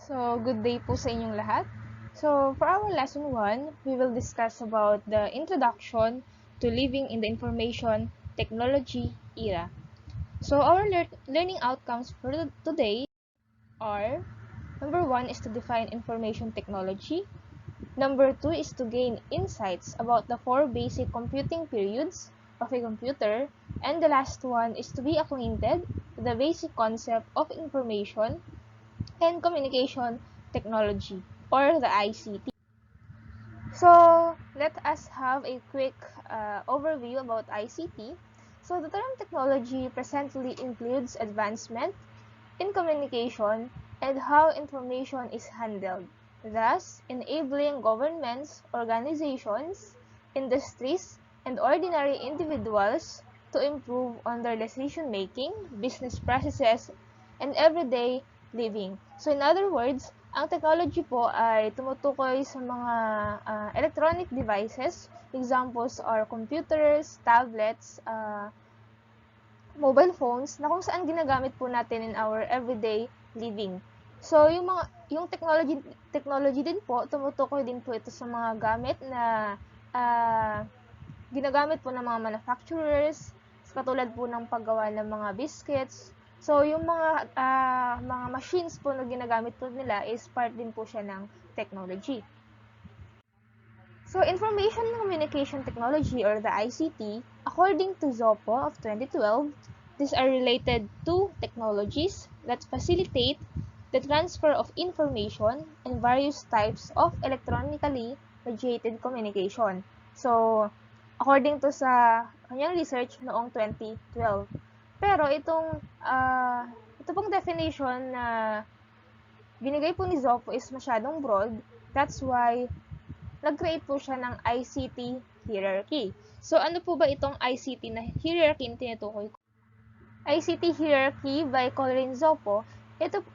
So, good day po sa inyong lahat. So, for our lesson 1, we will discuss about the introduction to living in the information technology era. So, our learning outcomes for today are: number 1 is to define information technology. Number 2 is to gain insights about the 4 basic computing periods of a computer. And the last one is to be acquainted with the basic concept of information and communication technology, or the ICT. So, let us have a quick overview about ICT. So, the term technology presently includes advancement in communication and how information is handled, thus enabling governments, organizations, industries, and ordinary individuals to improve on their decision-making, business processes, and everyday living. So in other words, ang technology po ay tumutukoy sa mga electronic devices. Examples are computers, tablets, mobile phones na kung saan ginagamit po natin in our everyday living. So, yung technology din po, tumutukoy din po ito sa mga gamit na ginagamit po ng mga manufacturers, katulad po ng paggawa ng mga biscuits. So, yung mga machines po na ginagamit po nila is part din po siya ng technology. So, Information Communication Technology, or the ICT, according to Zoppo of 2012, these are related to technologies that facilitate the transfer of information and various types of electronically mediated communication. So, according to sa kanyang research noong 2012. Pero ito pong definition na binigay po ni Zoppo is masyadong broad. That's why nag-create po siya ng ICT hierarchy. So, ano po ba itong ICT na hierarchy na tinutukoy ko? ICT hierarchy by Colin Zoppo,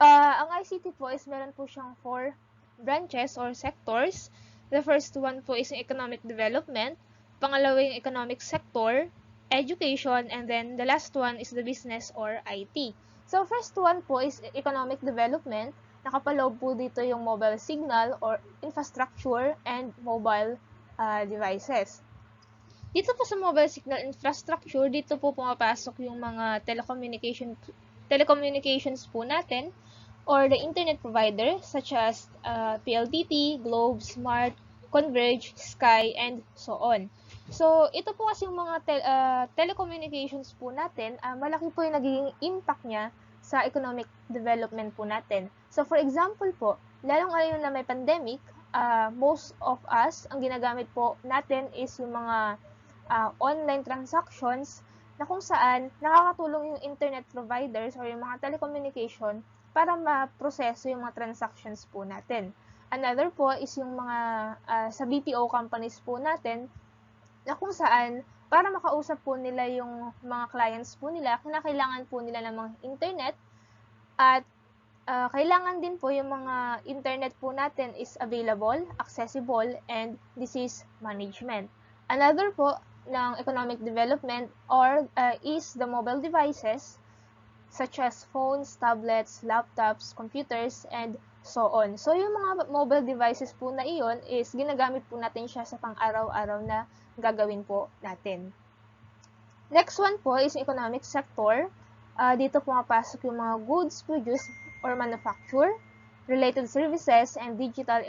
ang ICT po is meron po siyang 4 branches or sectors. The first one po is yung economic development, pangalawa yung economic sector, education, and then the last one is the business or IT. So, first one po is economic development. Nakapaloob po dito yung mobile signal or infrastructure and mobile devices. Dito po sa mobile signal infrastructure, dito po pumapasok yung mga telecommunications po natin or the internet provider such as PLDT, Globe, Smart, Converge, Sky, and so on. So, ito po kasi yung mga telecommunications po natin, malaki po yung nagiging impact niya sa economic development po natin. So, for example po, lalong ngayon na may pandemic, most of us, ang ginagamit po natin is yung mga online transactions na kung saan nakakatulong yung internet providers or yung mga telecommunication para ma-proseso yung mga transactions po natin. Another po is yung mga sa BPO companies po natin na kung saan para makausap po nila yung mga clients po nila, kinakailangan po nila ng mga internet at kailangan din po yung mga internet po natin is available, accessible, and disease management. Another po ng economic development is the mobile devices such as phones, tablets, laptops, computers, and so on. So, yung mga mobile devices po na iyon is ginagamit po natin siya sa pang-araw-araw na gagawin po natin. Next one po is economic sector. Dito pumapasok yung mga goods produced or manufacture, related services, and digital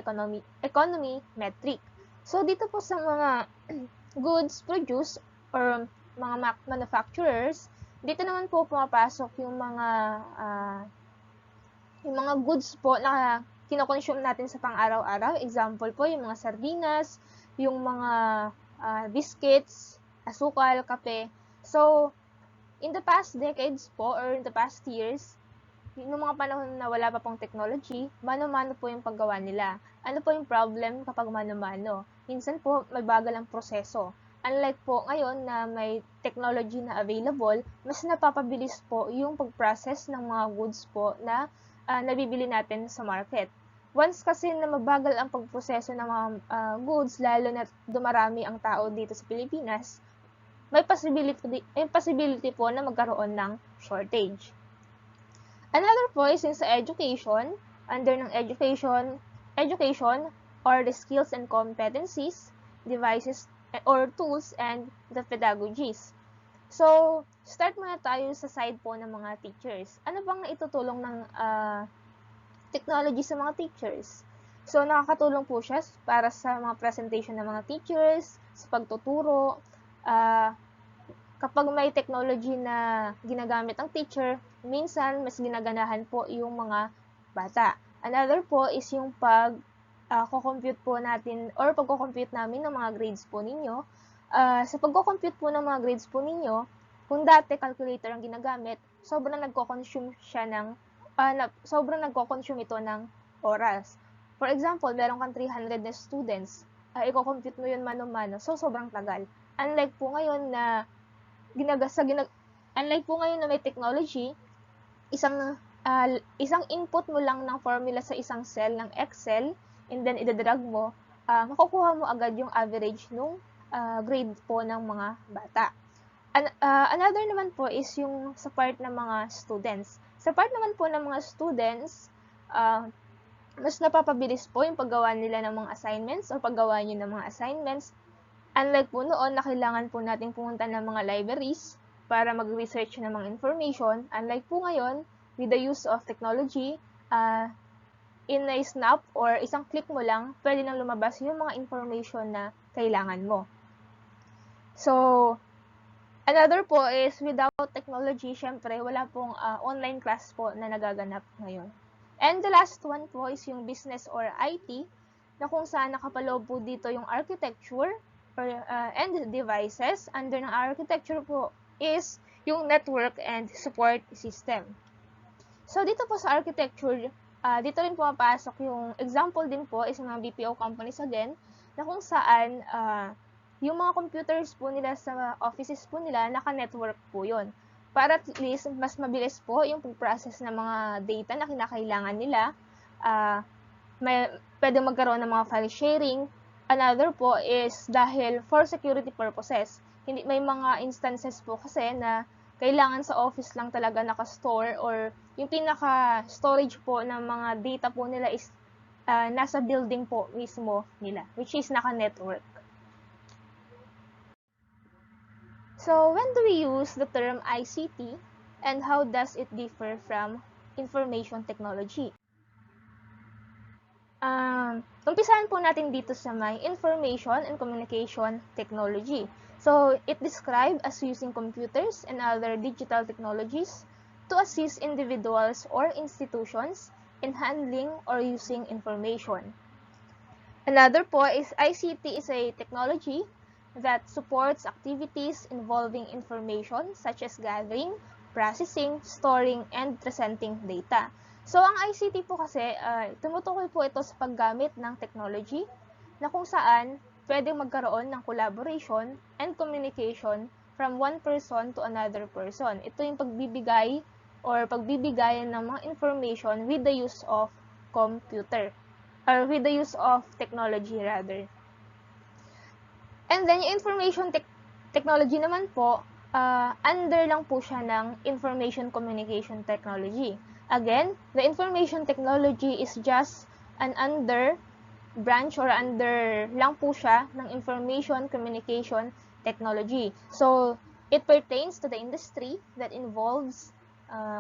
economy metric. So, dito po sa mga goods produced or mga manufacturers, dito naman po pumapasok yung mga goods po na kinokonsume natin sa pang-araw-araw. Example po, yung mga sardinas, yung mga biscuits, asukal, kape. So, in the past decades po, or in the past years, noong mga panahon na wala pa pong technology, mano-mano po yung paggawa nila. Ano po yung problem kapag mano-mano? Minsan po, may bagal ang proseso. Unlike po ngayon na may technology na available, mas napapabilis po yung pag-process ng mga goods po na nabibili natin sa market. Once kasi na mabagal ang pagproseso ng mga goods, lalo na dumarami ang tao dito sa Pilipinas, may possibility po na magkaroon ng shortage. Another po is sa education. under ng education or the skills and competencies, devices or tools, and the pedagogies. So, start muna tayo sa side po ng mga teachers. Ano bang naitutulong ng technology sa mga teachers? So, nakakatulong po siya para sa mga presentation ng mga teachers, sa pagtuturo. Kapag may technology na ginagamit ang teacher, minsan mas ginaganahan po yung mga bata. Another po is yung pag-compute po natin or pagko-compute namin ng mga grades po ninyo. Sa pagko-compute po ng mga grades po ninyo, kung dati calculator ang ginagamit, sobrang nagko-consume ito ng oras. For example, meron kang 300 na students, i-compute mo yun mano-mano, so sobrang tagal. Unlike po ngayon na may technology, isang input mo lang ng formula sa isang cell ng Excel, and then idadrag mo, makukuha mo agad yung average nung grade po ng mga bata. Another naman po is yung sa part ng mga students. Sa part naman po ng mga students, mas napapabilis po yung paggawa nila ng mga assignments o paggawa nyo ng mga assignments. Unlike po noon na kailangan po natin pumunta ng mga libraries para mag-research ng mga information, unlike po ngayon, with the use of technology, in a snap or isang click mo lang, pwede nang lumabas yung mga information na kailangan mo. So, another po is without technology, syempre, wala pong online class po na nagaganap ngayon. And the last one po is yung business or IT, na kung saan nakapaloob po dito yung architecture and devices. Under ng architecture po is yung network and support system. So, dito po sa architecture, dito rin pumapasok yung example din po is mga BPO companies again, na kung saan yung mga computers po nila sa offices po nila, naka-network po yun. Para at least, mas mabilis po yung process ng mga data na kinakailangan nila. Pwede magkaroon ng mga file sharing. Another po is dahil for security purposes. May mga instances po kasi na kailangan sa office lang talaga naka-store or yung pinaka-storage po ng mga data po nila is nasa building po mismo nila, which is naka-network. So, when do we use the term ICT and how does it differ from information technology? Umpisahan po natin dito sa may information and communication technology. So, it describes as using computers and other digital technologies to assist individuals or institutions in handling or using information. Another po is ICT is a technology that supports activities involving information such as gathering, processing, storing, and presenting data. So, ang ICT po kasi, tumutukoy po ito sa paggamit ng technology na kung saan pwedeng magkaroon ng collaboration and communication from one person to another person. Ito yung pagbibigayan ng mga information with the use of computer or with the use of technology rather. And then, yung information technology naman po, under lang po siya ng information communication technology. Again, the information technology is just an under branch or under lang po siya ng information communication technology. So, it pertains to the industry that involves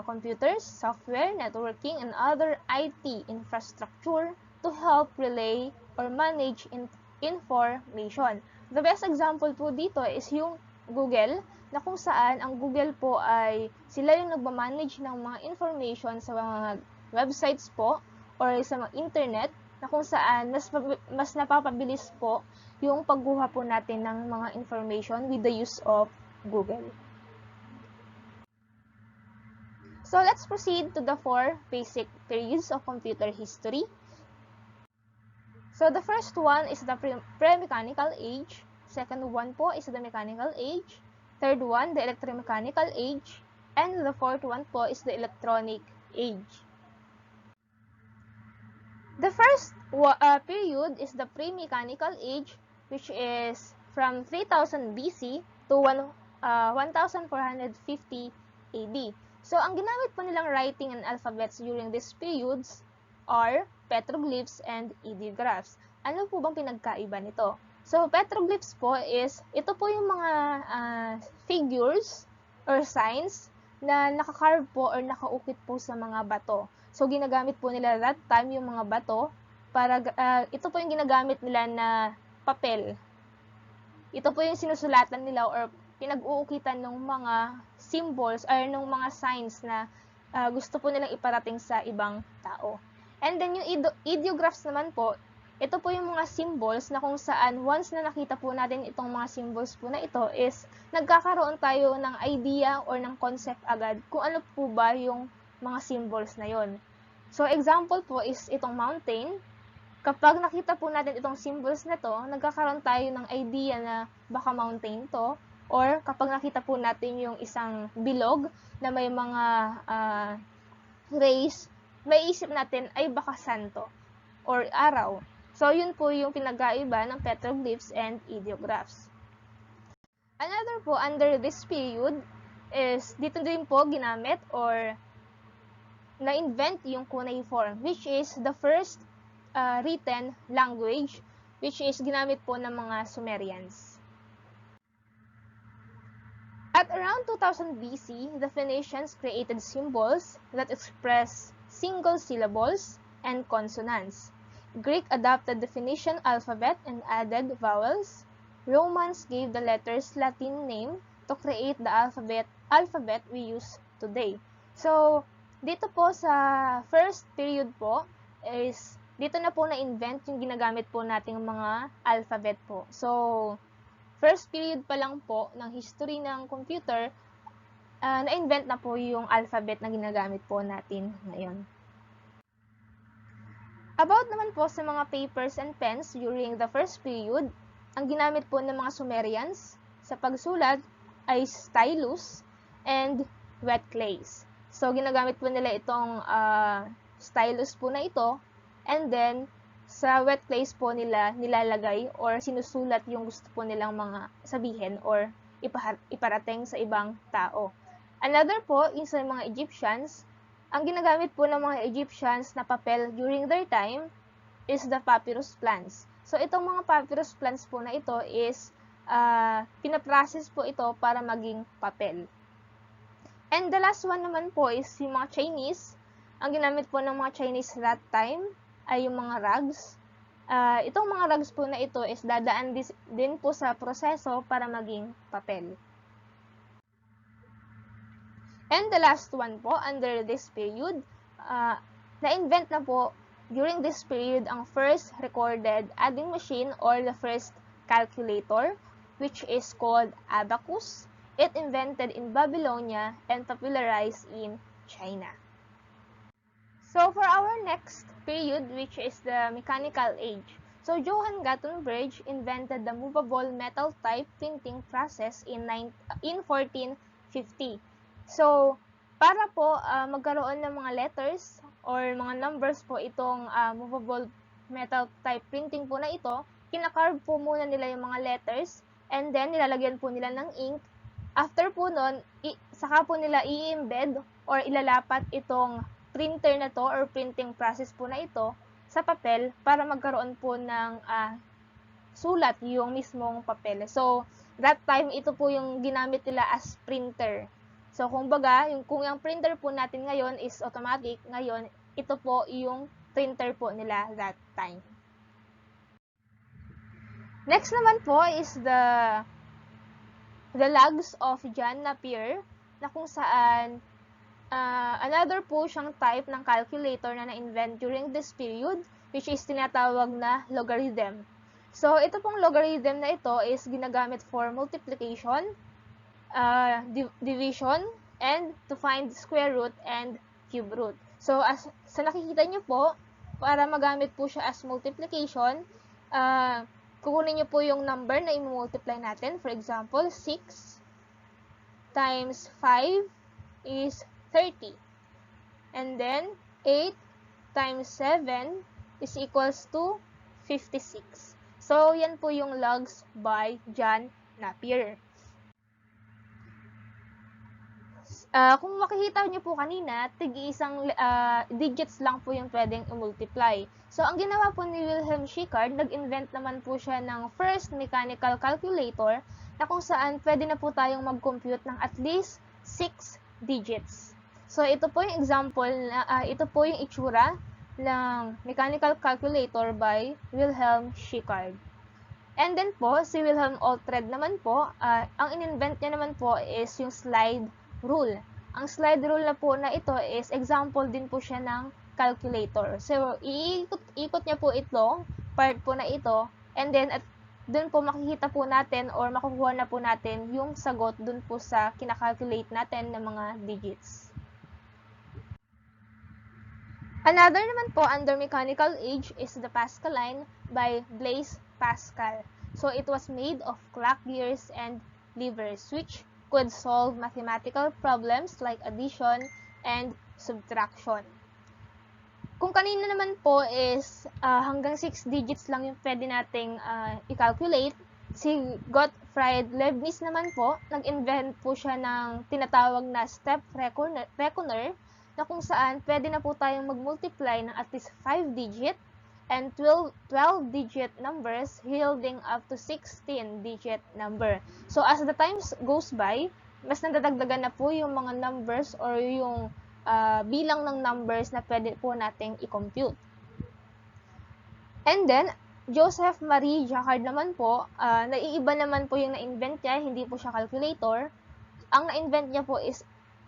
computers, software, networking, and other IT infrastructure to help relay or manage information. The best example po dito is yung Google, na kung saan ang Google po ay sila yung nagmamanage ng mga information sa mga websites po or sa mga internet, na kung saan mas napapabilis po yung pagkuha po natin ng mga information with the use of Google. So, let's proceed to the 4 basic periods of computer history. So, the first one is the pre-mechanical age. Second one po is the mechanical age. Third one, the electromechanical age. And the fourth one po is the electronic age. The first period is the pre-mechanical age, which is from 3000 BC to 1450 AD. So, ang ginamit po nilang writing and alphabets during these periods are petroglyphs and ideographs. Ano po bang pinagkaiba nito? So, petroglyphs po is, ito po yung mga figures or signs na nakakarve po or nakaukit po sa mga bato. So, ginagamit po nila that time yung mga bato para, ito po yung ginagamit nila na papel. Ito po yung sinusulatan nila or pinag-uukitan ng mga symbols or ng mga signs na gusto po nilang iparating sa ibang tao. And then yung ideographs naman po, ito po yung mga symbols na kung saan once na nakita po natin itong mga symbols po na ito is nagkakaroon tayo ng idea or ng concept agad kung ano po ba yung mga symbols na yon. So example po is itong mountain. Kapag nakita po natin itong symbols na to, nagkakaroon tayo ng idea na baka mountain to, or kapag nakita po natin yung isang bilog na may mga rays, may isip natin ay baka santo or araw. So, yun po yung pinagkaiba ng petroglyphs and ideographs. Another po under this period is dito din po ginamit or na-invent yung cuneiform, which is the first written language, which is ginamit po ng mga Sumerians. At around 2000 BC, the Phoenicians created symbols that express single syllables and consonants. Greek adopted the Phoenician alphabet and added vowels. Romans gave the letters Latin name to create the alphabet we use today. So, dito po sa first period po is dito na po na-invent yung ginagamit po nating mga alphabet po. So, first period pa lang po ng history ng computer, na-invent na po yung alphabet na ginagamit po natin ngayon. About naman po sa mga papers and pens during the first period, ang ginamit po ng mga Sumerians sa pagsulat ay stylus and wet clays. So, ginagamit po nila itong stylus po na ito, and then, sa wet clays po nila nilalagay or sinusulat yung gusto po nilang mga sabihin or iparating sa ibang tao. Another po, yung sa mga Egyptians, ang ginagamit po ng mga Egyptians na papel during their time is the papyrus plants. So, itong mga papyrus plants po na ito is pinaprocess po ito para maging papel. And the last one naman po is yung mga Chinese. Ang ginamit po ng mga Chinese that time ay yung mga rugs. Itong mga rugs po na ito is dadaan din po sa proseso para maging papel. And the last one po, under this period, na-invent na po during this period ang first recorded adding machine or the first calculator, which is called abacus. It invented in Babylonia and popularized in China. So, for our next period, which is the mechanical age, so Johann Gutenberg invented the movable metal type printing process in 1450. So, para po magkaroon ng mga letters or mga numbers po itong movable metal type printing po na ito, kinakarve po muna nila yung mga letters and then nilalagyan po nila ng ink. After po nun, saka po nila i-embed or ilalapat itong printer na to or printing process po na ito sa papel para magkaroon po ng sulat yung mismong papel. So, that time, ito po yung ginamit nila as printer. So, kumbaga, kung yung printer po natin ngayon is automatic, ngayon, ito po yung printer po nila that time. Next naman po is the logs of John Napier, na kung saan another po siyang type ng calculator na na-invent during this period, which is tinatawag na logarithm. So, ito pong logarithm na ito is ginagamit for multiplication, division, and to find square root and cube root. So, sa nakikita nyo po, para magamit po siya as multiplication, kukunin nyo po yung number na i-multiply natin. For example, 6 times 5 is 30. And then, 8 times 7 is equals to 56. So, yan po yung logs by John Napier. Kung makikita nyo po kanina, tig-isang digits lang po yung pwedeng i-multiply. So, ang ginawa po ni Wilhelm Schickard, nag-invent naman po siya ng first mechanical calculator na kung saan pwede na po tayong mag-compute ng at least 6 digits. So, ito po yung example, ito po yung itsura ng mechanical calculator by Wilhelm Schickard. And then po, si Wilhelm Oughtred naman po, ang in-invent niya naman po is yung slide rule. Ang slide rule na po na ito is example din po siya ng calculator. So, iikot niya po itong part po na ito, and then at dun po makikita po natin or makukuha na po natin yung sagot dun po sa kinakalculate natin ng mga digits. Another naman po under mechanical age is the Pascaline by Blaise Pascal. So, it was made of clock gears and levers which could solve mathematical problems like addition and subtraction. Kung kanina naman po is hanggang 6 digits lang yung pwede nating i-calculate, si Gottfried Leibniz naman po, nag-invent po siya ng tinatawag na step reckoner na kung saan pwede na po tayong mag-multiply ng at least 5 digit and 12-digit numbers yielding up to 16-digit number. So, as the time goes by, mas nadadagdagan na po yung mga numbers or yung bilang ng numbers na pwede po nating i-compute. And then, Joseph Marie Jacquard naman po, naiiba naman po yung na-invent niya, hindi po siya calculator. Ang na-invent niya po is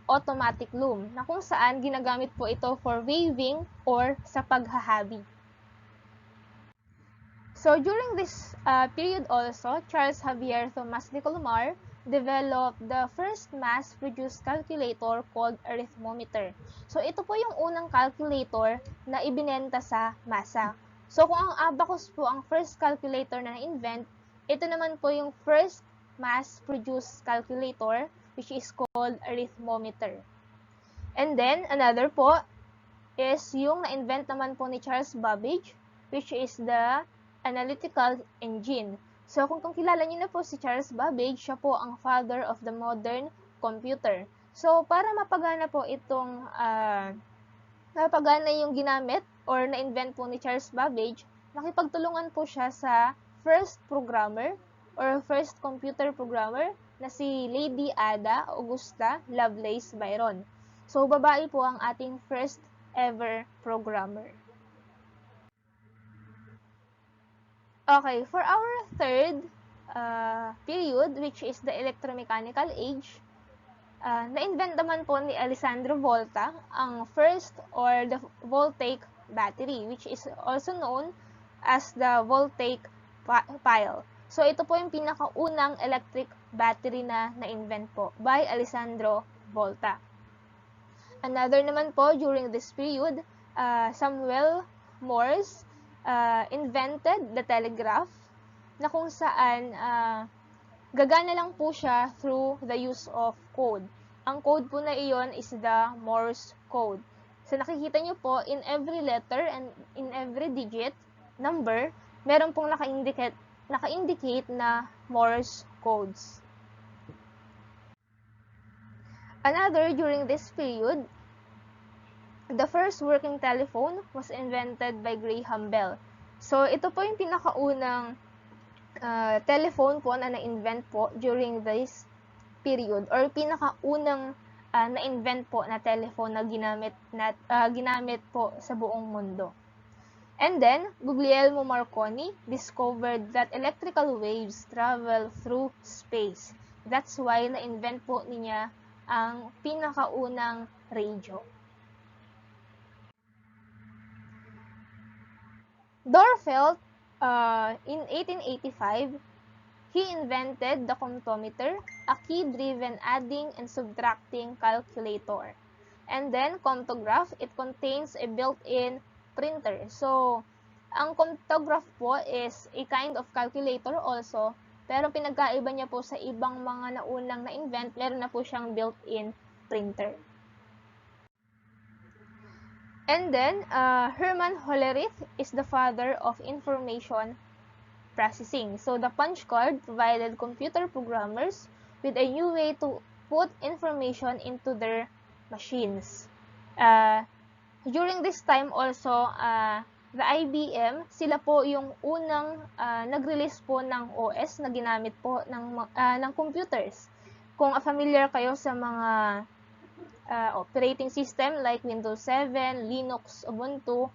automatic loom, na kung saan ginagamit po ito for weaving or sa paghahabi. So, during this period also, Charles Javier Thomas de Colomar developed the first mass-produced calculator called arithmometer. So, ito po yung unang calculator na ibinenta sa masa. So, kung ang abacus po ang first calculator na na-invent, ito naman po yung first mass-produced calculator which is called arithmometer. And then, another po is yung na-invent naman po ni Charles Babbage, which is the analytical engine. So, kung kilala niyo na po si Charles Babbage, siya po ang father of the modern computer. So, para mapagana po itong mapagana yung ginamit or na-invent po ni Charles Babbage, nakipagtulungan po siya sa first programmer or first computer programmer na si Lady Ada Augusta Lovelace Byron. So, babae po ang ating first ever programmer. Okay, for our third period, which is the electromechanical age, na-invent naman po ni Alessandro Volta ang first or the voltaic battery, which is also known as the voltaic pile. So, ito po yung pinakaunang electric battery na na-invent po by Alessandro Volta. Another naman po during this period, Samuel Morse invented the telegraph na kung saan gagana lang po siya through the use of code. Ang code po na iyon is the Morse code. So, nakikita nyo po, in every letter and in every digit number, meron pong naka-indicate na Morse codes. Another, during this period, the first working telephone was invented by Graham Bell. So, ito po yung pinakaunang telephone po na na-invent po during this period or pinakaunang na-invent po na telephone na ginamit po sa buong mundo. And then, Guglielmo Marconi discovered that electrical waves travel through space. That's why na-invent po niya ang pinakaunang radio. Dörfeld, in 1885, he invented the comptometer, a key-driven adding and subtracting calculator. And then, comptograph, it contains a built-in printer. So, ang comptograph po is a kind of calculator also, pero pinagkaiba niya po sa ibang mga naunang na-invent, meron na po siyang built-in printer. And then, Hermann Hollerith is the father of information processing. So, the punch card provided computer programmers with a new way to put information into their machines. During this time also, the IBM, sila po yung unang nag-release po ng OS na ginamit po ng computers. Kung familiar kayo sa mga operating system like Windows 7, Linux, Ubuntu,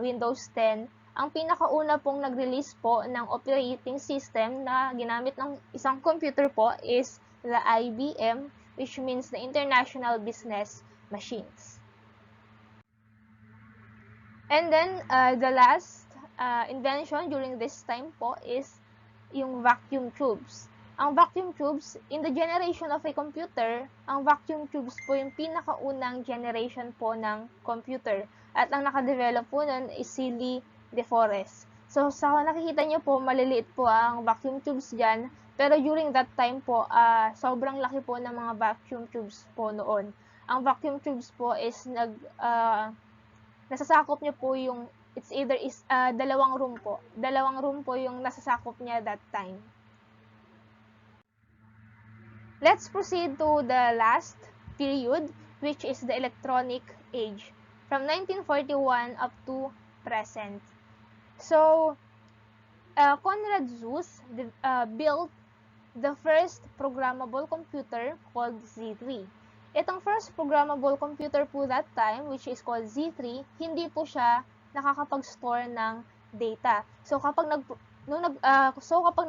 Windows 10, ang pinakauna pong nag-release po ng operating system na ginamit ng isang computer po is the IBM, which means the International Business Machines. And then, the last invention during this time po is yung vacuum tubes. Ang vacuum tubes, in the generation of a computer, ang vacuum tubes po yung pinakaunang generation po ng computer. At ang nakadevelop po nun is si Lee De Forest. So, sa nakikita nyo po, maliliit po ang vacuum tubes dyan. Pero during that time po, sobrang laki po ng mga vacuum tubes po noon. Ang vacuum tubes po is nasasakop niya po yung, it's either is dalawang room po. Dalawang room po yung nasasakop niya that time. Let's proceed to the last period, which is the electronic age, from 1941 up to present. So, Conrad Zuse built the first programmable computer called Z3. Itong first programmable computer po that time, which is called Z3, hindi po siya nakakapag-store ng data. So, kapag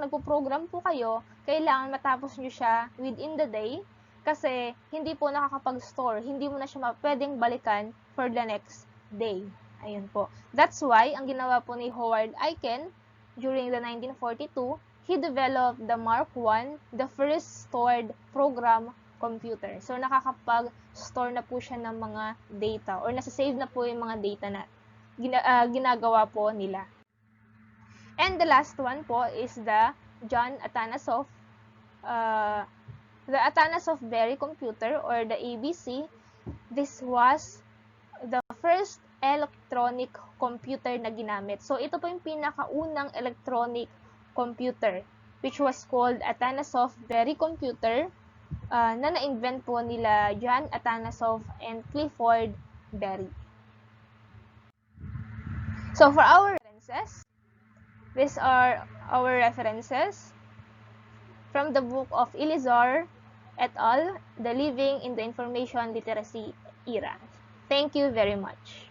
nagpo-program po kayo, kailangan matapos nyo siya within the day kasi hindi po nakakapag-store. Hindi mo na siya pwedeng balikan for the next day. Ayun po. That's why, ang ginawa po ni Howard Aiken during the 1942, he developed the Mark I, the first stored program computer. So, nakakapag-store na po siya ng mga data or nasa-save na po yung mga data na ginagawa po nila. And the last one po is the John Atanasoff, the Atanasoff-Berry computer or the ABC. This was the first electronic computer na ginamit. So, ito po yung pinakaunang electronic computer, which was called Atanasoff-Berry computer, na na-invent po nila John Atanasoff and Clifford Berry. So, for our references, these are our references from the book of Eleazar et al., The Living in the Information Literacy Era. Thank you very much.